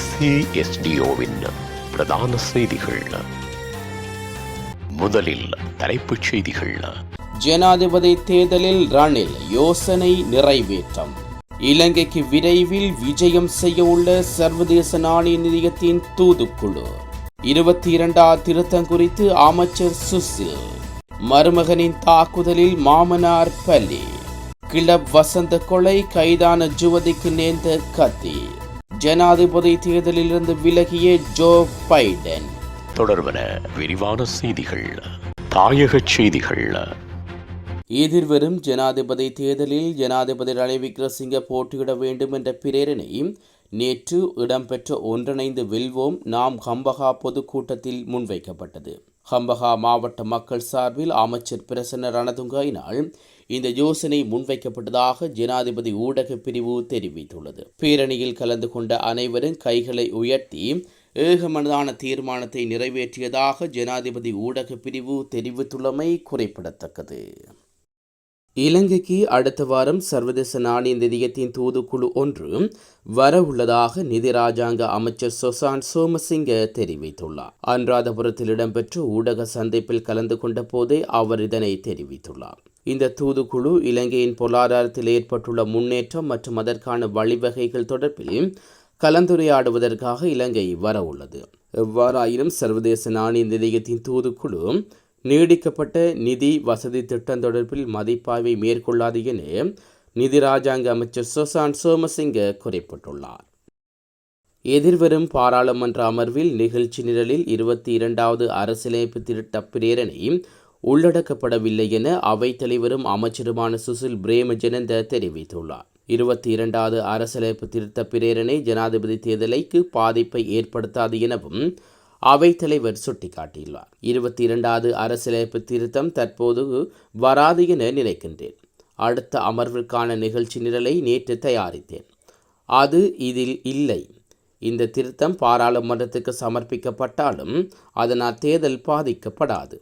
SCSDOவின் பிரதான செய்திகள். முதலில் தலைப்புச் செய்திகள். ஜனாதிபதி தேர்தலில் ரணில் யோசனை நிறைவேற்றம். இலங்கைக்கு விரைவில் விஜயம் செய்ய உள்ள சர்வதேச நாணய நிதியத்தின் தூதுக்குழு. 22 திருத்தம் குறித்து அமைச்சர் சுசில். மருமகனின் தாக்குதலில் மாமனார் பலி. கிளப் வசந்த கொலை, கைதான ஜுவதிக்கு நேர்ந்த கத்தி. ஜனாதிபதி தேர்தலிலிருந்து விலகிய ஜோ பைடன். தொடர்பன விரிவான செய்திகள். தாயக செய்திகள். எதிர்வரும் ஜனாதிபதி தேர்தலில் ஜனாதிபதி ரணில் விக்ரமசிங்க போட்டியிட வேண்டும் என்ற பிரேரணை நேற்று இடம்பெற்ற ஒன்றிணைந்து வெல்வோம் நாம் ஹம்பகா பொதுக்கூட்டத்தில் முன்வைக்கப்பட்டது. ஹம்பகா மாவட்ட மக்கள் சார்பில் அமைச்சர் பிரசன்ன ரணதுங்கவினால் இந்த யோசனை முன்வைக்கப்பட்டதாக ஜனாதிபதி ஊடக பிரிவு தெரிவித்துள்ளது. பேரணியில் கலந்து கொண்ட அனைவரும் கைகளை உயர்த்தி ஏகமனதான தீர்மானத்தை நிறைவேற்றியதாக ஜனாதிபதி ஊடக பிரிவு தெரிவித்துள்ளமை குறிப்பிடத்தக்கது. இலங்கைக்கு அடுத்த வாரம் சர்வதேச நாணய நிதியத்தின் தூதுக்குழு ஒன்று வரவுள்ளதாக நிதி ராஜாங்க அமைச்சர் சொசான் சோமசிங்க தெரிவித்துள்ளார். அனுராதபுரத்தில் இடம்பெற்ற ஊடக சந்திப்பில் கலந்து கொண்ட போதே அவர் இதனை தெரிவித்துள்ளார். இந்த தூதுக்குழு இலங்கையின் பொருளாதாரத்தில் ஏற்பட்டுள்ள முன்னேற்றம் மற்றும் அதற்கான வழிவகைகள் தொடர்பில் கலந்துரையாடுவதற்காக இலங்கை வரவுள்ளது. எவ்வாறாயினும் சர்வதேச நாணய நிதியத்தின் தூதுக்குழு நீடிக்கப்பட்ட நிதி வசதி திட்டம் தொடர்பில் மதிப்பாய்வை மேற்கொள்ளாது என நிதி ராஜாங்க அமைச்சர் சொசான் சோமசிங்க குறிப்பிட்டுள்ளார். எதிர்வரும் பாராளுமன்ற அமர்வில் நிகழ்ச்சி நிரலில் 22வது அரசியலமைப்பு திருத்த பிரேரணை உள்ளடக்கப்படவில்லை என அவைத் தலைவரும் அமைச்சருமான சுசில் பிரேமஜனந்த தெரிவித்துள்ளார். 22வது அரசியலமைப்பு திருத்த பிரேரணை ஜனாதிபதி தேர்தலுக்கு பாதிப்பை ஏற்படுத்தாது எனவும் அவைத்தலைவர் சுட்டிக்காட்டியுள்ளார். 22வது அரசியலமைப்பு திருத்தம் தற்போது வராது என நினைக்கின்றேன். அடுத்த அமர்விற்கான நிகழ்ச்சி நிரலை நேற்று தயாரித்தேன். அது இதில் இல்லை. இந்த திருத்தம் பாராளுமன்றத்துக்கு சமர்ப்பிக்கப்பட்டாலும் அதனால் தேர்தல் பாதிக்கப்படாது.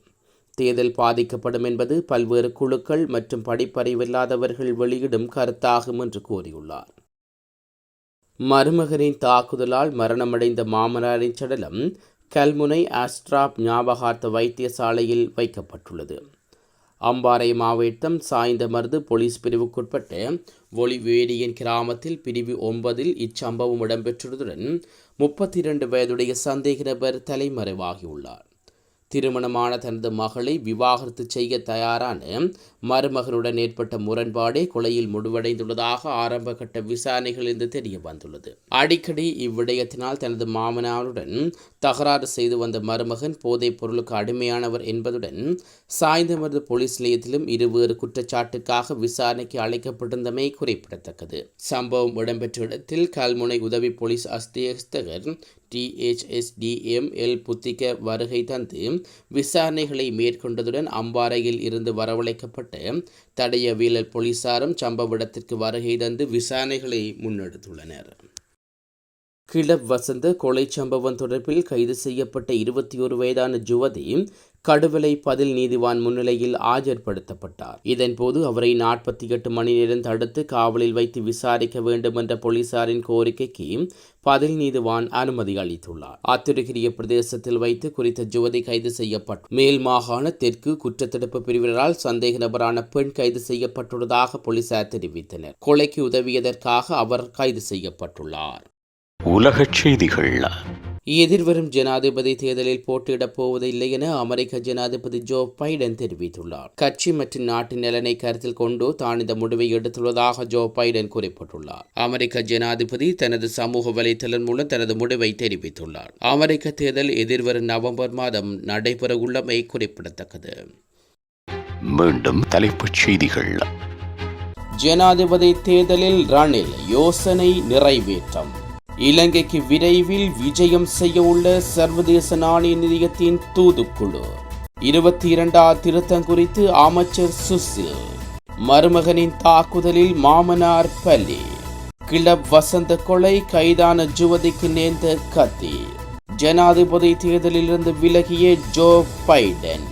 தேர்தல் பாதிக்கப்படும் என்பது பல்வேறு குழுக்கள் மற்றும் படிப்பறிவில்லாதவர்கள் வெளியிடும் கருத்தாகும் என்று கூறியுள்ளார். மருமகனின் தாக்குதலால் மரணமடைந்த மாமனாரின் சடலம் கல்முனை ஆஸ்ட்ராப் ஞாபகார்த்த வைத்தியசாலையில் வைக்கப்பட்டுள்ளது. அம்பாறை மாவட்டம் சாய்ந்தமருது போலீஸ் பிரிவுக்குட்பட்ட ஒளிவேடியன் கிராமத்தில் பிரிவு 9 இச்சம்பவம் இடம்பெற்றதுடன் 32 வயதுடைய சந்தேக நபர் தலைமறைவாகியுள்ளார். திருமணமான தனது மகளை விவாகரத்து செய்ய தயாரான மருமகனுடன் ஏற்பட்ட முரண்பாடே கொலையில் முடிவடைந்துள்ளதாக ஆரம்பகட்ட விசாரணைகளிலிருந்து தெரிய வந்துள்ளது. அடிக்கடி இவ்விடயத்தினால் தனது மாமனாருடன் தகராறு செய்து வந்த மருமகன் போதைப் பொருளுக்கு அடிமையானவர் என்பதுடன் சாய்ந்தமருது போலீஸ் நிலையத்திலும் இருவேறு குற்றச்சாட்டுக்காக விசாரணைக்கு அழைக்கப்பட்டிருந்தமை குறிப்பிடத்தக்கது. சம்பவம் இடம்பெற்ற இடத்தில் கல்முனை உதவி போலீஸ் அஸ்தியஸ்தகர் THSDML புத்திக வருகை தந்து விசாரணைகளை மேற்கொண்டதுடன் அம்பாறையில் இருந்து வரவழைக்கப்பட்ட தடயவியல் போலீசாரும் சம்பவ இடத்திற்கு வருகை தந்து விசாரணைகளை முன்னெடுத்துள்ளனர். கிளப் வசந்த கொலை சம்பவம் தொடர்பில் கைது செய்யப்பட்ட 21 வயதான ஜுவதி கடுவலை பதில் நீதிவான் முன்னிலையில் ஆஜர்படுத்தப்பட்டார். இதன்போது அவரை 48 மணி நேரம் தடுத்து காவலில் வைத்து விசாரிக்க வேண்டும் என்ற போலீசாரின் கோரிக்கைக்கு பதில் நீதிவான் அனுமதி அளித்துள்ளார். ஆத்திரகிரிய பிரதேசத்தில் வைத்து குறித்த ஜுவதி கைது செய்யப்பட்டு மேல் மாகாண தெற்கு குற்றத்தடுப்பு பிரிவினரால் சந்தேக நபரான பெண் கைது செய்யப்பட்டுள்ளதாக போலீசார் தெரிவித்தனர். கொலைக்கு உதவியதற்காக அவர் கைது செய்யப்பட்டுள்ளார். உலகச் செய்திகள். எதிர்வரும் ஜனாதிபதி தேர்தலில் போட்டியிடப் போவதில்லை என அமெரிக்க ஜனாதிபதி ஜோ பைடன் தெரிவித்துள்ளார். கட்சி மற்றும் நாட்டின் நலனை கருத்தில் கொண்டு தான் இந்த முடிவை எடுத்துள்ளதாக ஜோ பைடன் குறிப்பிட்டுள்ளார். அமெரிக்க ஜனாதிபதி தனது சமூக வலைத்தளம் மூலம் தனது முடிவை தெரிவித்துள்ளார். அமெரிக்க தேர்தல் எதிர்வரும் நவம்பர் மாதம் நடைபெறவுள்ளமை குறிப்பிடத்தக்கது. மீண்டும் தலைப்புச் செய்திகள். ஜனாதிபதி தேர்தலில் ரணில் யோசனை நிறைவேற்றம். இலங்கைக்கு விரைவில் விஜயம் செய்ய உள்ள சர்வதேச நாணய நிதியத்தின் தூதுக்குழு. 22 திருத்தம் குறித்து அமைச்சர் சுசில். மருமகனின் தாக்குதலில் மாமனார் பலி. கிளப் வசந்த கொலை, கைதான ஜுவதிக்கு நேர்ந்த கத்தி. ஜனாதிபதி தேர்தலிலிருந்து விலகிய ஜோ பைடன்.